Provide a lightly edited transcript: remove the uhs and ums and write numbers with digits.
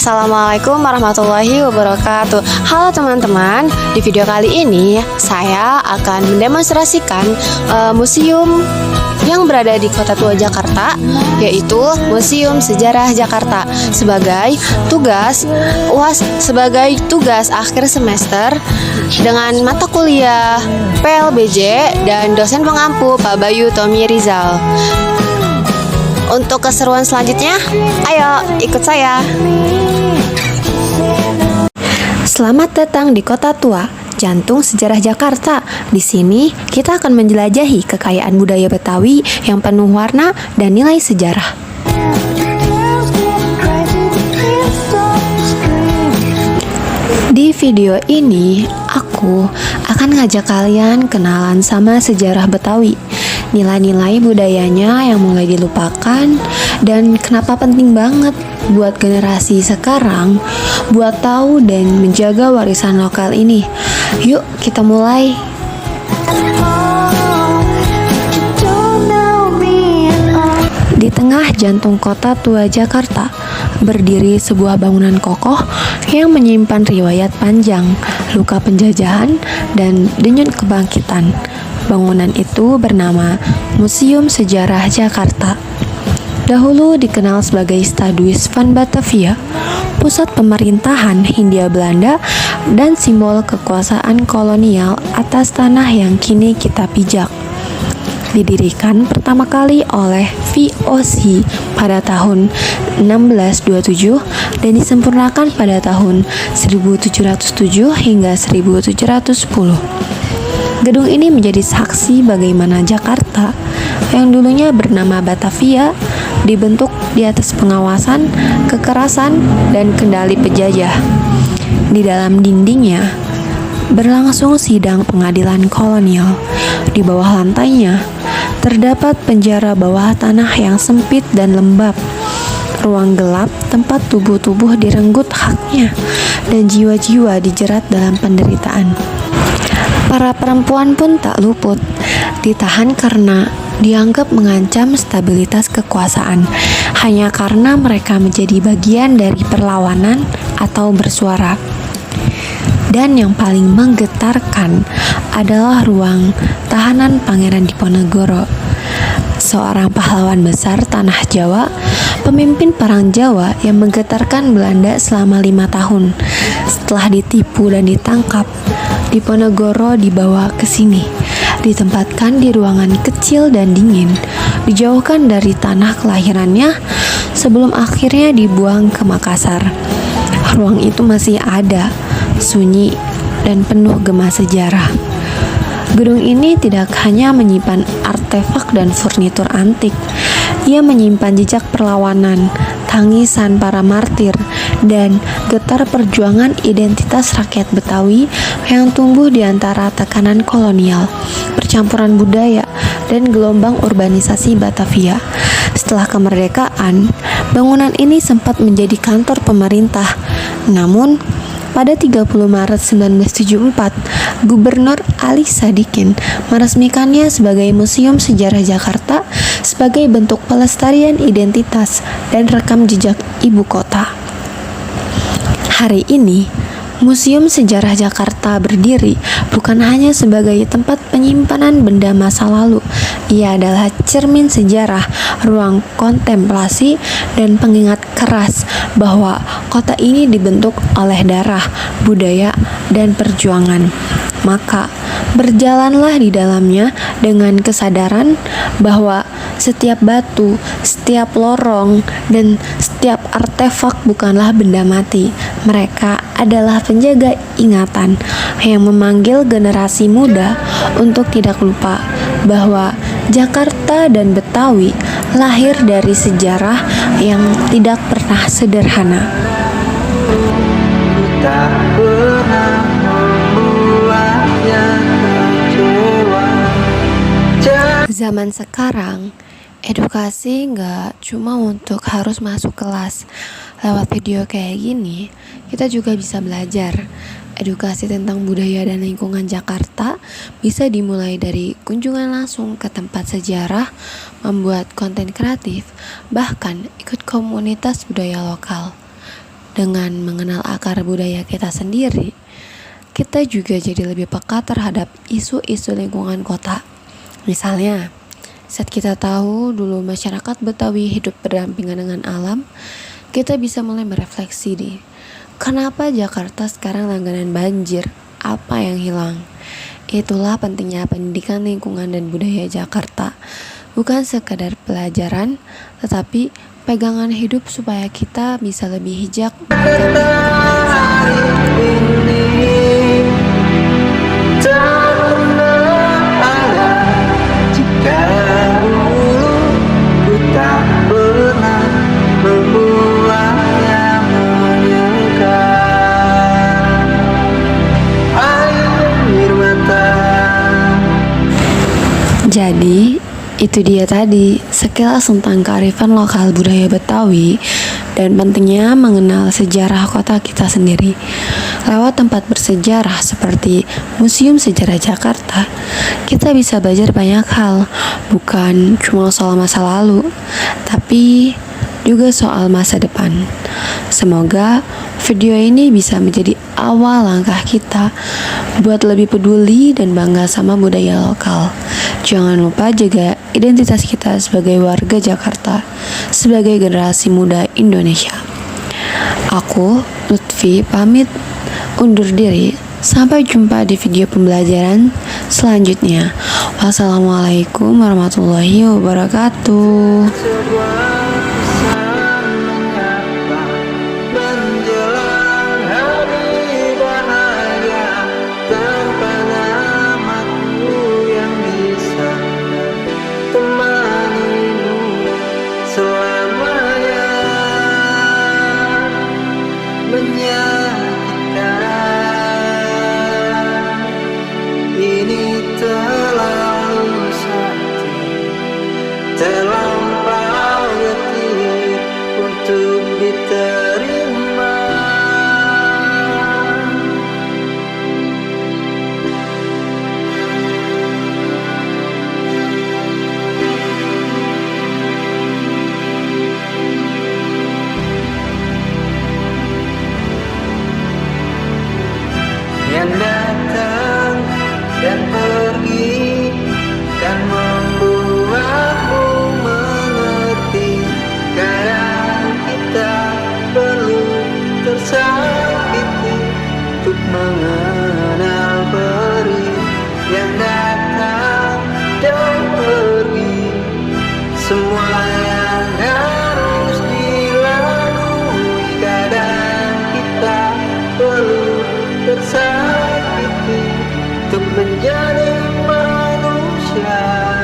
Assalamualaikum warahmatullahi wabarakatuh. Halo teman-teman, di video kali ini saya akan mendemonstrasikan museum yang berada di Kota Tua Jakarta, yaitu Museum Sejarah Jakarta sebagai tugas UAS, sebagai tugas akhir semester dengan mata kuliah PLBJ dan dosen pengampu Pak Bayu Tommy Rizal. Untuk keseruan selanjutnya, ayo ikut saya. Selamat datang di Kota Tua, jantung sejarah Jakarta. Di sini kita akan menjelajahi kekayaan budaya Betawi yang penuh warna dan nilai sejarah. Di video ini, aku akan ngajak kalian kenalan sama sejarah Betawi, nilai-nilai budayanya yang mulai dilupakan, dan kenapa penting banget buat generasi sekarang buat tahu dan menjaga warisan lokal ini. Yuk kita mulai. Di tengah jantung Kota Tua Jakarta berdiri sebuah bangunan kokoh yang menyimpan riwayat panjang, luka penjajahan, dan denyut kebangkitan. Bangunan itu bernama Museum Sejarah Jakarta. Dahulu dikenal sebagai Stadhuis van Batavia, pusat pemerintahan Hindia Belanda dan simbol kekuasaan kolonial atas tanah yang kini kita pijak. Didirikan pertama kali oleh VOC pada tahun 1627 dan disempurnakan pada tahun 1707 hingga 1710. Gedung ini menjadi saksi bagaimana Jakarta yang dulunya bernama Batavia dibentuk di atas pengawasan, kekerasan, dan kendali penjajah. Di dalam dindingnya berlangsung sidang pengadilan kolonial. Di bawah lantainya terdapat penjara bawah tanah yang sempit dan lembab, ruang gelap tempat tubuh-tubuh direnggut haknya dan jiwa-jiwa dijerat dalam penderitaan. Para perempuan pun tak luput, ditahan karena dianggap mengancam stabilitas kekuasaan, hanya karena mereka menjadi bagian dari perlawanan atau bersuara. Dan yang paling menggetarkan adalah ruang tahanan Pangeran Diponegoro, seorang pahlawan besar tanah Jawa, pemimpin perang Jawa yang menggetarkan Belanda selama 5 tahun. Setelah ditipu dan ditangkap, Diponegoro dibawa ke sini, ditempatkan di ruangan kecil dan dingin, dijauhkan dari tanah kelahirannya sebelum akhirnya dibuang ke Makassar. Ruang itu masih ada, sunyi dan penuh gema sejarah. Gedung ini tidak hanya menyimpan artefak dan furnitur antik, ia menyimpan jejak perlawanan, tangisan para martir, dan getar perjuangan identitas rakyat Betawi yang tumbuh di antara tekanan kolonial, percampuran budaya, dan gelombang urbanisasi Batavia. Setelah kemerdekaan, bangunan ini sempat menjadi kantor pemerintah. Namun, pada 30 Maret 1974, Gubernur Ali Sadikin meresmikannya sebagai Museum Sejarah Jakarta sebagai bentuk pelestarian identitas dan rekam jejak ibu kota. Hari ini, Museum Sejarah Jakarta berdiri bukan hanya sebagai tempat penyimpanan benda masa lalu. Ia adalah cermin sejarah, ruang kontemplasi, dan pengingat keras bahwa kota ini dibentuk oleh darah, budaya, dan perjuangan. Maka, berjalanlah di dalamnya dengan kesadaran bahwa setiap batu, setiap lorong, dan setiap artefak bukanlah benda mati. Mereka adalah penjaga ingatan yang memanggil generasi muda untuk tidak lupa bahwa Jakarta dan Betawi lahir dari sejarah yang tidak pernah sederhana. Tak pernah membuatnya kecewa. Zaman sekarang, edukasi nggak cuma untuk harus masuk kelas. Lewat video kayak gini, kita juga bisa belajar. Edukasi tentang budaya dan lingkungan Jakarta bisa dimulai dari kunjungan langsung ke tempat sejarah, membuat konten kreatif, bahkan ikut komunitas budaya lokal. Dengan mengenal akar budaya kita sendiri, kita juga jadi lebih peka terhadap isu-isu lingkungan kota. Misalnya, saat kita tahu dulu masyarakat Betawi hidup berdampingan dengan alam, kita bisa mulai merefleksi nih, kenapa Jakarta sekarang langganan banjir? Apa yang hilang? Itulah pentingnya pendidikan lingkungan dan budaya Jakarta. Bukan sekadar pelajaran, tetapi pegangan hidup supaya kita bisa lebih bijak Jadi, itu dia tadi sekilas tentang kearifan lokal budaya Betawi dan pentingnya mengenal sejarah kota kita sendiri. Lewat tempat bersejarah seperti Museum Sejarah Jakarta, kita bisa belajar banyak hal, bukan cuma soal masa lalu, tapi juga soal masa depan. Semoga video ini bisa menjadi awal langkah kita buat lebih peduli dan bangga sama budaya lokal. Jangan lupa jaga identitas kita sebagai warga Jakarta, sebagai generasi muda Indonesia. Aku, Lutfi, pamit undur diri. Sampai jumpa di video pembelajaran selanjutnya. Wassalamualaikum warahmatullahi wabarakatuh. Terlampau letih untuk diterima. Yang datang dan pergi kan membuatmu mengerti. Kadang kita perlu tersakiti untuk mengenal perih. Yang datang dan pergi, semua yang harus dilalui. Kadang kita perlu tersakiti untuk menjadi manusia.